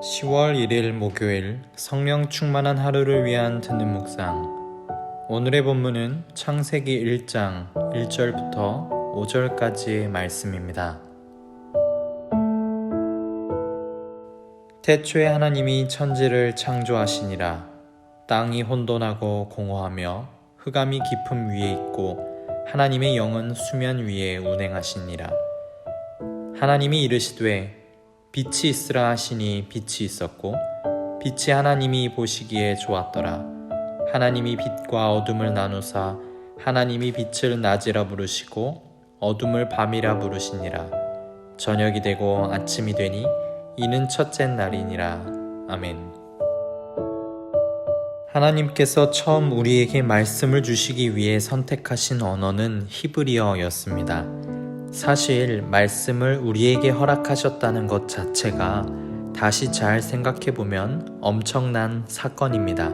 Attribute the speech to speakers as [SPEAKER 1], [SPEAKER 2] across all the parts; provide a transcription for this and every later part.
[SPEAKER 1] 10월 1일 목요일 성령 충만한 하루를 위한 듣는 묵상. 오늘의 본문은 창세기 1장 1절부터 5절까지의 말씀입니다. 태초에 하나님이 천지를 창조하시니라. 땅이 혼돈하고 공허하며 흑암이 깊음 위에 있고 하나님의 영은 수면 위에 운행하시니라. 하나님이 이르시되 빛이 있으라 하시니 빛이 있었고 빛이 하나님이 보시기에 좋았더라. 하나님이 빛과 어둠을 나누사 하나님이 빛을 낮이라 부르시고 어둠을 밤이라 부르시니라. 저녁이 되고 아침이 되니 이는 첫째 날이니라. 아멘. 하나님께서 처음 우리에게 말씀을 주시기 위해 선택하신 언어는 히브리어였습니다. 사실 말씀을 우리에게 허락하셨다는 것 자체가 다시 잘 생각해보면 엄청난 사건입니다.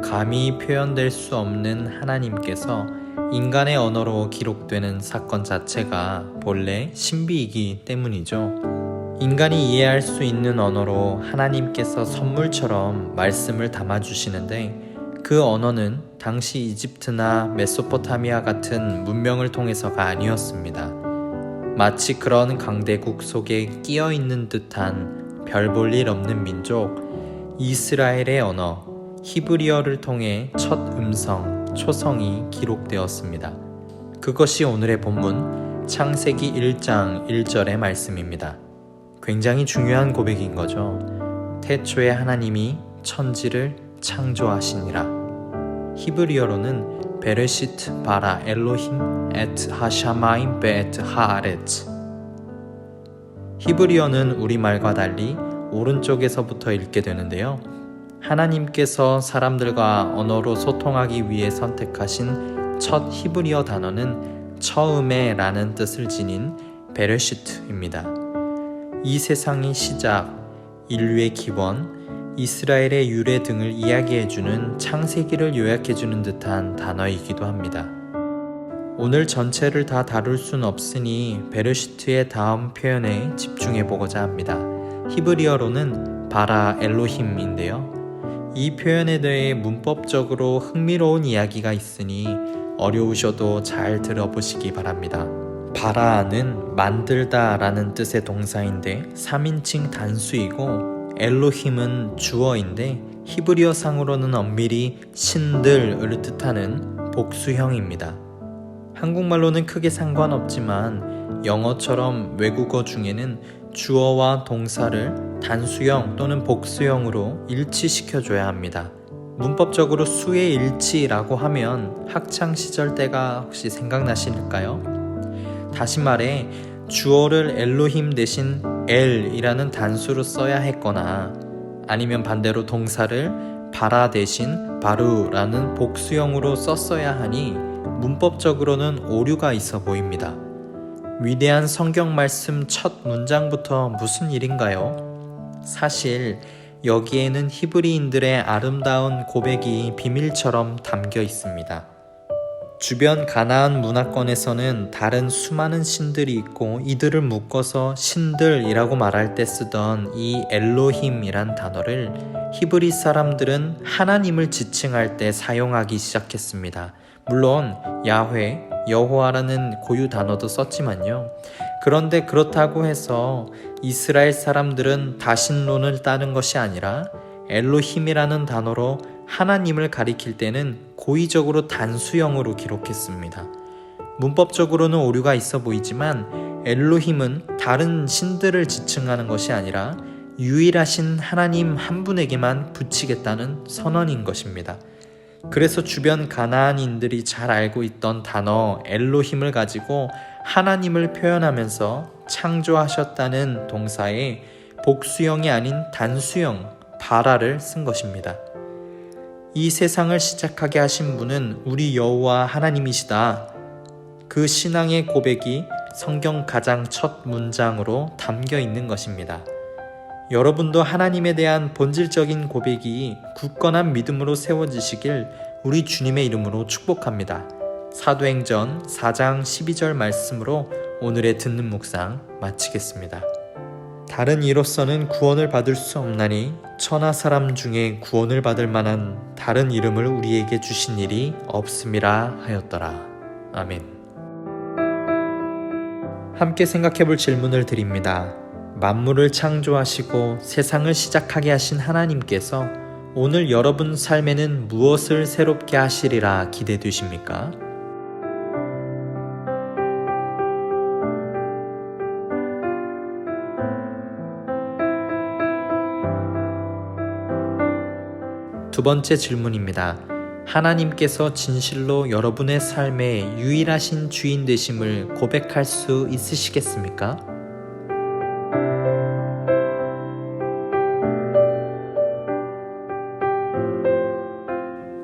[SPEAKER 1] 감히 표현될 수 없는 하나님께서 인간의 언어로 기록되는 사건 자체가 본래 신비이기 때문이죠. 인간이 이해할 수 있는 언어로 하나님께서 선물처럼 말씀을 담아주시는데 그 언어는 당시 이집트나 메소포타미아 같은 문명을 통해서가 아니었습니다. 마치 그런 강대국 속에 끼어있는 듯한 별 볼 일 없는 민족 이스라엘의 언어 히브리어를 통해 첫 음성, 초성이 기록되었습니다. 그것이 오늘의 본문 창세기 1장 1절의 말씀입니다. 굉장히 중요한 고백인 거죠. 태초에 하나님이 천지를 창조하시니라. 히브리어로는 베레시트 바라 엘로힘 에트 하샤마임 베트 하아레츠. 히브리어는 우리말과 달리 오른쪽에서부터 읽게 되는데요. 하나님께서 사람들과 언어로 소통하기 위해 선택하신 첫 히브리어 단어는 처음에 라는 뜻을 지닌 베레시트입니다. 이 세상의 시작, 인류의 기원, 이스라엘의 유래 등을 이야기해주는 창세기를 요약해주는 듯한 단어이기도 합니다. 오늘 전체를 다 다룰 순 없으니 베르시트의 다음 표현에 집중해보고자 합니다. 히브리어로는 바라 엘로힘인데요. 이 표현에 대해 문법적으로 흥미로운 이야기가 있으니 어려우셔도 잘 들어보시기 바랍니다. 바라는 만들다 라는 뜻의 동사인데 3인칭 단수이고 엘로힘은 주어인데 히브리어 상으로는 엄밀히 신들을 뜻하는 복수형입니다. 한국말로는 크게 상관없지만 영어처럼 외국어 중에는 주어와 동사를 단수형 또는 복수형으로 일치시켜줘야 합니다. 문법적으로 수의 일치라고 하면 학창시절 때가 혹시 생각나실까요? 다시 말해 주어를 엘로힘 대신 엘이라는 단수로 써야 했거나 아니면 반대로 동사를 바라 대신 바루라는 복수형으로 썼어야 하니 문법적으로는 오류가 있어 보입니다. 위대한 성경 말씀 첫 문장부터 무슨 일인가요? 사실 여기에는 히브리인들의 아름다운 고백이 비밀처럼 담겨 있습니다. 주변 가나안 문화권에서는 다른 수많은 신들이 있고 이들을 묶어서 신들이라고 말할 때 쓰던 이 엘로힘이란 단어를 히브리 사람들은 하나님을 지칭할 때 사용하기 시작했습니다. 물론 야훼, 여호와라는 고유 단어도 썼지만요. 그런데 그렇다고 해서 이스라엘 사람들은 다신론을 따른 것이 아니라 엘로힘이라는 단어로 하나님을 가리킬 때는 고의적으로 단수형으로 기록했습니다. 문법적으로는 오류가 있어 보이지만 엘로힘은 다른 신들을 지칭하는 것이 아니라 유일하신 하나님 한 분에게만 붙이겠다는 선언인 것입니다. 그래서 주변 가나안인들이 잘 알고 있던 단어 엘로힘을 가지고 하나님을 표현하면서 창조하셨다는 동사에 복수형이 아닌 단수형 바라를 쓴 것입니다. 이 세상을 시작하게 하신 분은 우리 여호와 하나님이시다. 그 신앙의 고백이 성경 가장 첫 문장으로 담겨 있는 것입니다. 여러분도 하나님에 대한 본질적인 고백이 굳건한 믿음으로 세워지시길 우리 주님의 이름으로 축복합니다. 사도행전 4장 12절 말씀으로 오늘의 듣는 묵상 마치겠습니다. 다른 이로서는 구원을 받을 수 없나니 천하 사람 중에 구원을 받을 만한 다른 이름을 우리에게 주신 일이 없음이라 하였더라. 아멘. 함께 생각해 볼 질문을 드립니다. 만물을 창조하시고 세상을 시작하게 하신 하나님께서 오늘 여러분 삶에는 무엇을 새롭게 하시리라 기대되십니까? 두 번째 질문입니다. 하나님께서 진실로 여러분의 삶의 유일하신 주인 되심을 고백할 수 있으시겠습니까?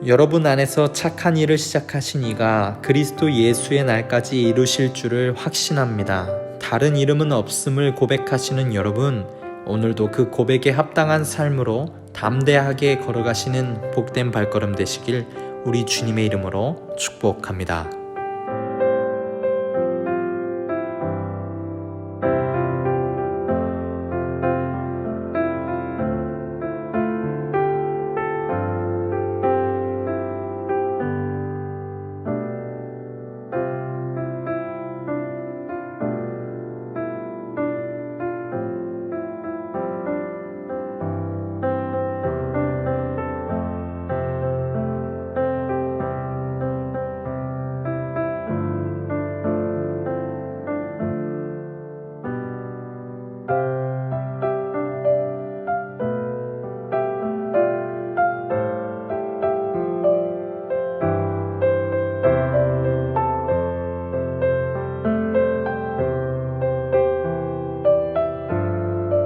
[SPEAKER 1] 여러분 안에서 착한 일을 시작하신 이가 그리스도 예수의 날까지 이루실 줄을 확신합니다. 다른 이름은 없음을 고백하시는 여러분, 오늘도 그 고백에 합당한 삶으로 담대하게 걸어가시는 복된 발걸음 되시길 우리 주님의 이름으로 축복합니다.